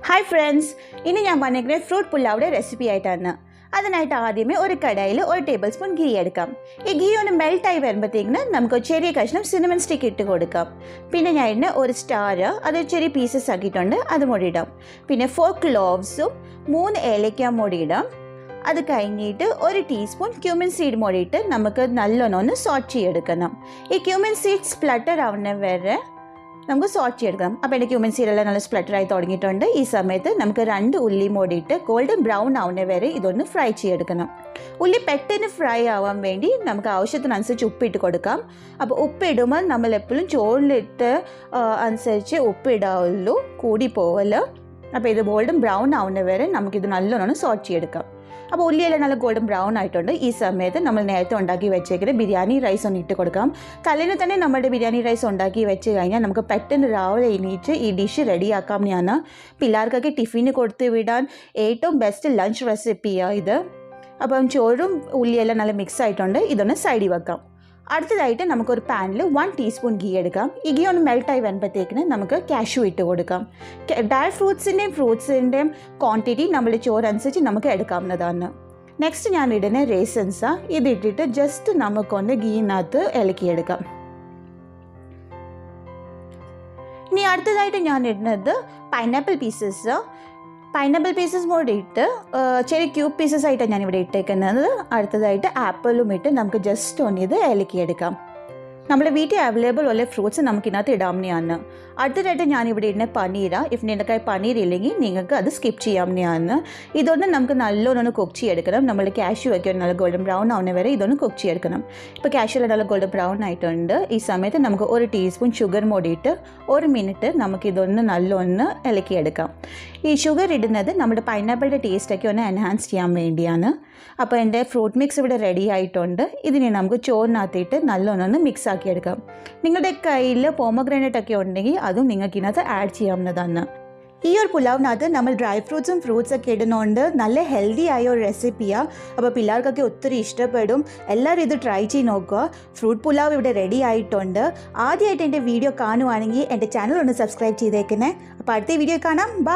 Hi friends, ഇന്ന് ഞാൻ പറഞ്ഞിരിക്കുന്നത് ഫ്രൂട്ട് പുലാവുടെ റെസിപ്പി ആയിട്ടാണ്. അതിനായിട്ട് ആദ്യമേ ഒരു കടായിൽ 1 ടേബിൾ സ്പൂൺ ഗീ എടുക്കാം. ഈ ഗീ ഒന്ന് മെൽറ്റ് ആയി വരുമ്പോഴത്തേക്കിന് നമുക്ക് ഒരു ചെറിയ കഷ്ണം സിനമൺ സ്റ്റിക്ക് ഇട്ട് കൊടുക്കാം. പിന്നെ ഞാൻ ഇതിന് ഒരു സ്റ്റാർ അത് ചെറിയ പീസസ് ആക്കിയിട്ടുണ്ട്, അത് കൂടി ഇടാം. പിന്നെ 4 ക്ലോവ്സും 3 ഏലക്ക കൂടി ഇടാം. അത് കഴിഞ്ഞിട്ട് 1 ടീസ്പൂൺ ക്യൂമിൻ സീഡ് കൂടിയിട്ട് നമുക്ക് നല്ലോണം ഒന്ന് സോട്ട് ചെയ്തെടുക്കണം. ഈ ക്യൂമിൻ സീഡ് സ്പ്ലട്ടർ ആവുന്ന വരെ നമുക്ക് സോട്ട് ചെയ്തെടുക്കാം. അപ്പോൾ എൻ്റെ ക്യൂമിൻ സീഡെല്ലാം നല്ല സ്പ്ലട്ടറായി തുടങ്ങിയിട്ടുണ്ട്. ഈ സമയത്ത് നമുക്ക് 2 ഉള്ളി മൂടിയിട്ട് ഗോൾഡൻ ബ്രൗൺ ആവുന്ന വരെ ഇതൊന്ന് ഫ്രൈ ചെയ്തെടുക്കണം. ഉള്ളി പെട്ടെന്ന് ഫ്രൈ ആവാൻ വേണ്ടി നമുക്ക് ആവശ്യത്തിനനുസരിച്ച് ഉപ്പിട്ട് കൊടുക്കാം. അപ്പോൾ ഉപ്പിടുമ്പോൾ നമ്മൾ എപ്പോഴും ചോറിലിട്ട് അനുസരിച്ച് ഉപ്പിടാവുള്ളൂ, കൂടി പോവല്ലോ. അപ്പോൾ ഇത് ഗോൾഡൻ ബ്രൗൺ ആവുന്ന വരെ നമുക്കിത് നല്ലോണം സോട്ട് ചെയ്തെടുക്കാം. അപ്പോൾ ഉള്ളിയെല്ലാം നല്ല ഗോൾഡൻ ബ്രൗൺ ആയിട്ടുണ്ട്. ഈ സമയത്ത് നമ്മൾ നേരത്തെ ഉണ്ടാക്കി വെച്ചേക്കുന്ന ബിരിയാണി റൈസ് ഒന്ന് ഇട്ട് കൊടുക്കാം. തലേന്ന് തന്നെ നമ്മുടെ ബിരിയാണി റൈസ് ഉണ്ടാക്കി വെച്ച് കഴിഞ്ഞാൽ നമുക്ക് പെട്ടെന്ന് രാവിലെ എണീറ്റ് ഈ ഡിഷ് റെഡിയാക്കാം. ഞാൻ പിള്ളേർക്കൊക്കെ ടിഫിന് കൊടുത്ത് വിടാൻ ഏറ്റവും ബെസ്റ്റ് ലഞ്ച് റെസിപ്പിയാണ് ഇത്. അപ്പം ചോറും ഉള്ളിയെല്ലാം നല്ല മിക്സ് ആയിട്ടുണ്ട്. ഇതൊന്ന് സൈഡിൽ വെക്കാം. അടുത്തതായിട്ട് നമുക്കൊരു പാനിൽ 1 ടീസ്പൂൺ ഗീ എടുക്കാം. ഈ ഗീ ഒന്ന് മെൽട്ടായി വരുമ്പോഴത്തേക്കിന് നമുക്ക് കാഷ്യൂ ഇട്ട് കൊടുക്കാം. ഡ്രൈ ഫ്രൂട്ട്സിൻ്റെയും ക്വാണ്ടിറ്റി നമ്മുടെ ചോറനുസരിച്ച് നമുക്ക് എടുക്കാവുന്നതാണ്. നെക്സ്റ്റ് ഞാൻ ഇടുന്ന റേസൻസാണ്. ഇതിട്ടിട്ട് ജസ്റ്റ് നമുക്കൊന്ന് ഗീനകത്ത് ഇളക്കിയെടുക്കാം. ഇനി അടുത്തതായിട്ട് ഞാൻ ഇടുന്നത് പൈനാപ്പിൾ പീസസ് കൂടി ഇട്ട് ചെറിയ ക്യൂബ് പീസസ് ആയിട്ടാണ് ഞാനിവിടെ ഇട്ടേക്കുന്നത്. അടുത്തതായിട്ട് ആപ്പിളും ഇട്ട് നമുക്ക് ജസ്റ്റ് ഒന്ന് ഇത് ഇളക്കിയെടുക്കാം. നമ്മുടെ വീട്ടിൽ അവൈലബിൾ ഉള്ള ഫ്രൂട്ട്സ് നമുക്ക് ഇതിനകത്ത് ഇടാവുന്നതാണ്. അടുത്തതായിട്ട് ഞാനിവിടെ ഇടുന്ന പനീര. ഇഫ് നിങ്ങളുടെ കയ്യിൽ പനീർ ഇല്ലെങ്കിൽ നിങ്ങൾക്ക് അത് സ്കിപ്പ് ചെയ്യാവുന്നതാണ്. ഇതൊന്ന് നമുക്ക് നല്ലോണം കുക്ക് ചെയ്തെടുക്കണം. നമ്മൾ കാഷ്യൂ ഒക്കെ നല്ല ഗോൾഡൻ ബ്രൗൺ ആവുന്ന വരെ ഇതൊന്ന് കുക്ക് ചെയ്തെടുക്കണം. ഇപ്പോൾ കാഷ്യൂ നല്ല ഗോൾഡൻ ബ്രൗൺ ആയിട്ടുണ്ട്. ഈ സമയത്ത് നമുക്ക് 1 ടീസ്പൂൺ ഷുഗർ മൂടിയിട്ട് 1 മിനിറ്റ് നമുക്കിതൊന്ന് നല്ലോണം ഇളക്കിയെടുക്കാം. ഈ ഷുഗർ ഇടുന്നത് നമ്മുടെ പൈനാപ്പിളിൻ്റെ ടേസ്റ്റൊക്കെ ഒന്ന് എൻഹാൻസ് ചെയ്യാൻ വേണ്ടിയാണ്. അപ്പോൾ എൻ്റെ ഫ്രൂട്ട് മിക്സ് ഇവിടെ റെഡി ആയിട്ടുണ്ട്. ഇതിനെ നമുക്ക് ചോറിനകത്തിട്ട് നല്ലോണം മിക്സ് ആക്കിയെടുക്കാം. നിങ്ങളുടെ കയ്യിൽ പോമഗ്രാനൈറ്റ് ഒക്കെ ഉണ്ടെങ്കിൽ അതും നിങ്ങൾക്ക് ഇതിനകത്ത് ആഡ് ചെയ്യാവുന്നതാണ്. ഈ ഒരു പുലാവിനകത്ത് നമ്മൾ ഡ്രൈ ഫ്രൂട്ട്സൊക്കെ ഇടുന്നതുകൊണ്ട് നല്ല ഹെൽത്തി ആയ ഒരു റെസിപ്പിയാണ്. അപ്പോൾ പിള്ളേർക്കൊക്കെ ഒത്തിരി ഇഷ്ടപ്പെടും. എല്ലാവരും ഇത് ട്രൈ ചെയ്ത് നോക്കുക. ഫ്രൂട്ട് പുലാവ് ഇവിടെ റെഡി ആയിട്ടുണ്ട്. ആദ്യമായിട്ട് എൻ്റെ വീഡിയോ കാണുവാണെങ്കിൽ എൻ്റെ ചാനൽ ഒന്ന് സബ്സ്ക്രൈബ് ചെയ്തേക്കണേ. അപ്പോൾ അടുത്ത വീഡിയോ കാണാം. ബൈ.